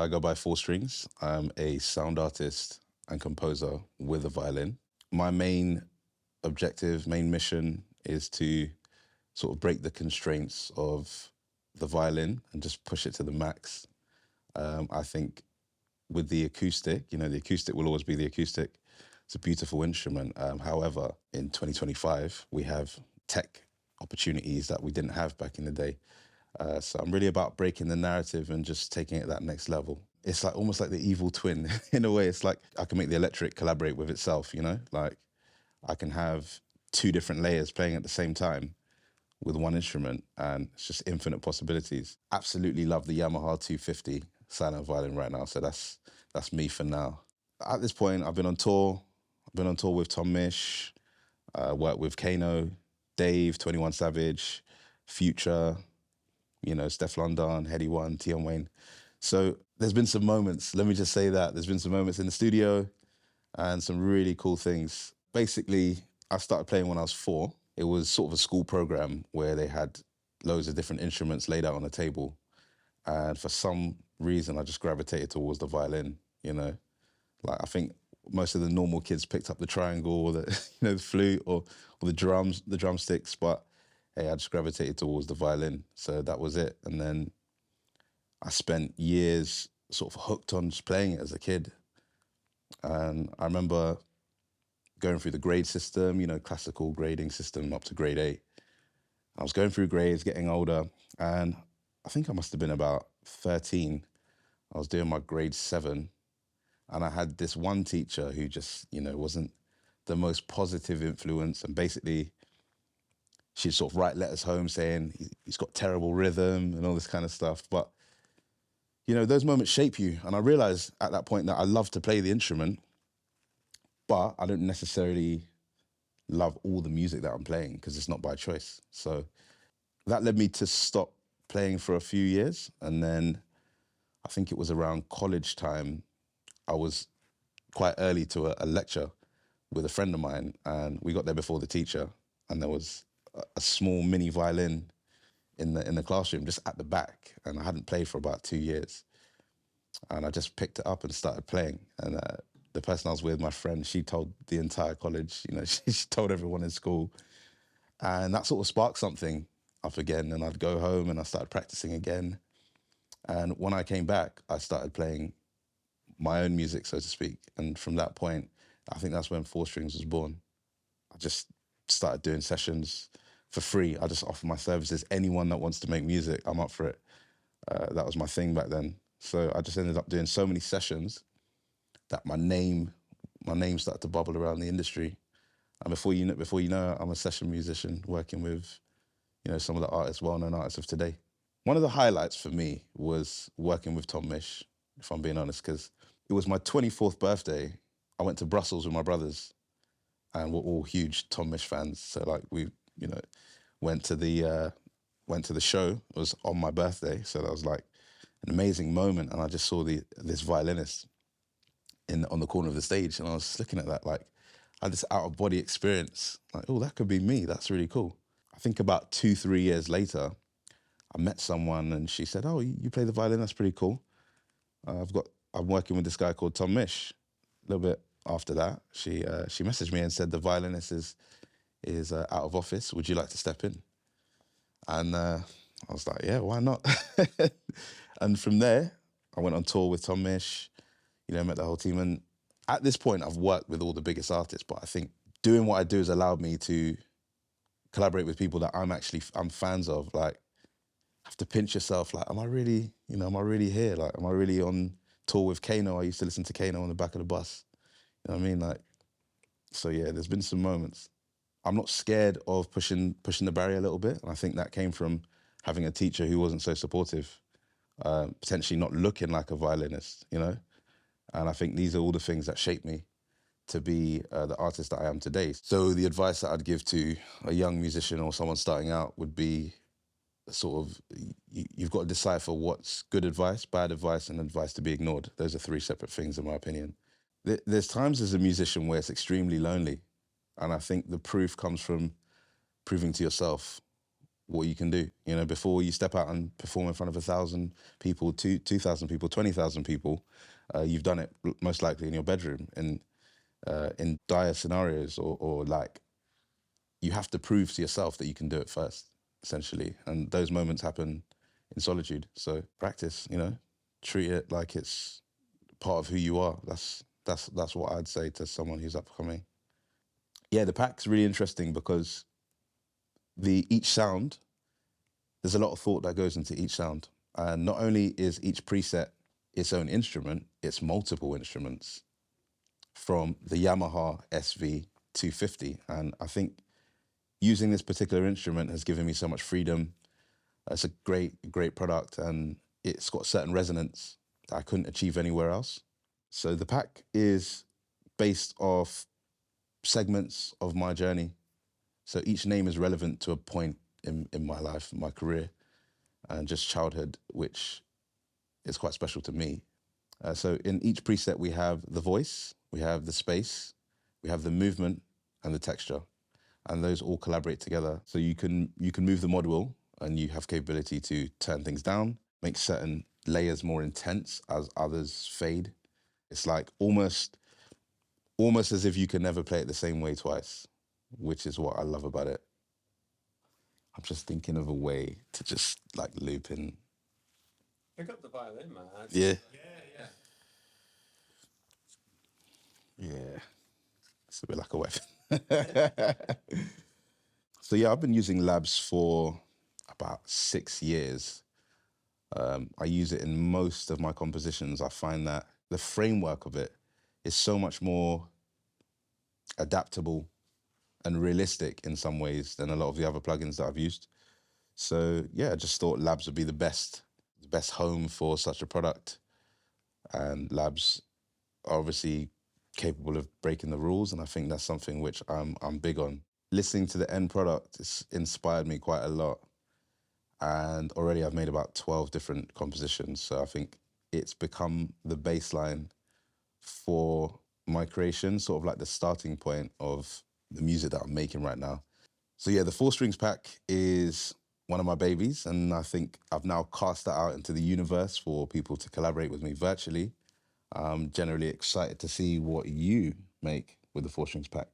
I go by 4STRINGSZ. I'm a sound artist and composer with a violin. My main objective, main mission is to sort of break the constraints of the violin and just push it to the max. I think with the acoustic, the acoustic will always be the acoustic. It's a beautiful instrument. However, in 2025, we have tech opportunities that we didn't have back in the day. So I'm really about breaking the narrative and just taking it that next level. It's like almost like the evil twin in a way. It's like I can make the electric collaborate with itself, like I can have two different layers playing at the same time with one instrument, and it's just infinite possibilities. Absolutely love the Yamaha 250 silent violin right now. So that's me for now. At this point, I've been on tour. I've been on tour with Tom Misch, worked with Kano, Dave, 21 Savage, Future, Steph London, Heady One, Tion Wayne. So there's been some moments, let me just say that. There's been some moments in the studio and some really cool things. Basically, I started playing when I was 4. It was sort of a school program where they had loads of different instruments laid out on a table. And for some reason, I just gravitated towards the violin, Like I think most of the normal kids picked up the triangle or the, the flute or the drums, the drumsticks, but hey, I just gravitated towards the violin. So that was it. And then I spent years sort of hooked on just playing it as a kid. And I remember going through the grade system, classical grading system up to grade 8. I was going through grades, getting older, and I think I must have been about 13. I was doing my grade 7, and I had this one teacher who just, wasn't the most positive influence, and basically she'd sort of write letters home saying he's got terrible rhythm and all this kind of stuff. But, those moments shape you. And I realized at that point that I love to play the instrument, but I don't necessarily love all the music that I'm playing because it's not by choice. So that led me to stop playing for a few years. And then I think it was around college time, I was quite early to a lecture with a friend of mine, and we got there before the teacher, and there was a small mini violin in the classroom just at the back, and I hadn't played for about 2 years. And I just picked it up and started playing. And the person I was with, my friend, she told the entire college, she told everyone in school. And that sort of sparked something up again. And I'd go home and I started practicing again. And when I came back, I started playing my own music, so to speak. And from that point, I think that's when 4STRINGSZ was born. I just started doing sessions for free. I just offer my services. Anyone that wants to make music, I'm up for it. That was my thing back then. So I just ended up doing so many sessions that my name started to bubble around the industry. And before you know it, I'm a session musician working with, some of the artists, well-known artists of today. One of the highlights for me was working with Tom Misch, if I'm being honest, because it was my 24th birthday. I went to Brussels with my brothers, and we're all huge Tom Misch fans. So like we, went to the show. It was on my birthday, so that was like an amazing moment. And I just saw this violinist on the corner of the stage, and I was looking at that like I had this out of body experience. Like, oh, that could be me. That's really cool. I think about 2-3 years later, I met someone, and she said, "Oh, you play the violin? That's pretty cool. I'm working with this guy called Tom Misch." A little bit after that, she messaged me and said the violinist is out of office. Would you like to step in? And I was like, yeah, why not? And from there, I went on tour with Tom Misch, met the whole team. And at this point, I've worked with all the biggest artists, but I think doing what I do has allowed me to collaborate with people that I'm fans of. Like, have to pinch yourself, like, am I really here? Like, am I really on tour with Kano? I used to listen to Kano on the back of the bus. You know what I mean? Like, so yeah, there's been some moments. I'm not scared of pushing the barrier a little bit. And I think that came from having a teacher who wasn't so supportive, potentially not looking like a violinist, And I think these are all the things that shaped me to be the artist that I am today. So the advice that I'd give to a young musician or someone starting out would be sort of, you've got to decipher what's good advice, bad advice, and advice to be ignored. Those are 3 separate things, in my opinion. There's times as a musician where it's extremely lonely. And I think the proof comes from proving to yourself what you can do. You know, before you step out and perform in front of 1,000 people, 2,000 people, 20,000 people, you've done it most likely in your bedroom in dire scenarios, or like you have to prove to yourself that you can do it first, essentially. And those moments happen in solitude. So practice, you know, treat it like it's part of who you are. That's what I'd say to someone who's upcoming. Yeah, the pack's really interesting because each sound, there's a lot of thought that goes into each sound. And not only is each preset its own instrument, it's multiple instruments from the Yamaha SV250. And I think using this particular instrument has given me so much freedom. It's a great product, and it's got certain resonance that I couldn't achieve anywhere else. So the pack is based off segments of my journey. So each name is relevant to a point in my life, my career, and just childhood, which is quite special to me. So in each preset, we have the voice, we have the space, we have the movement, and the texture. And those all collaborate together. So you can move the mod wheel, and you have capability to turn things down, make certain layers more intense as others fade. It's like almost as if you can never play it the same way twice, which is what I love about it. I'm just thinking of a way to just like loop in. Pick up the violin, man. Yeah. Yeah. Yeah. It's a bit like a weapon. So yeah, I've been using Labs for about 6 years. I use it in most of my compositions. I find that the framework of it is so much more adaptable and realistic in some ways than a lot of the other plugins that I've used. So yeah, I just thought Labs would be the best home for such a product. And Labs are obviously capable of breaking the rules, and I think that's something which I'm big on. Listening to the end product, it's inspired me quite a lot. And already I've made about 12 different compositions. So I think it's become the baseline for my creation, sort of like the starting point of the music that I'm making right now. So yeah, the 4STRINGSZ pack is one of my babies, and I think I've now cast that out into the universe for people to collaborate with me virtually. I'm generally excited to see what you make with the 4STRINGSZ pack.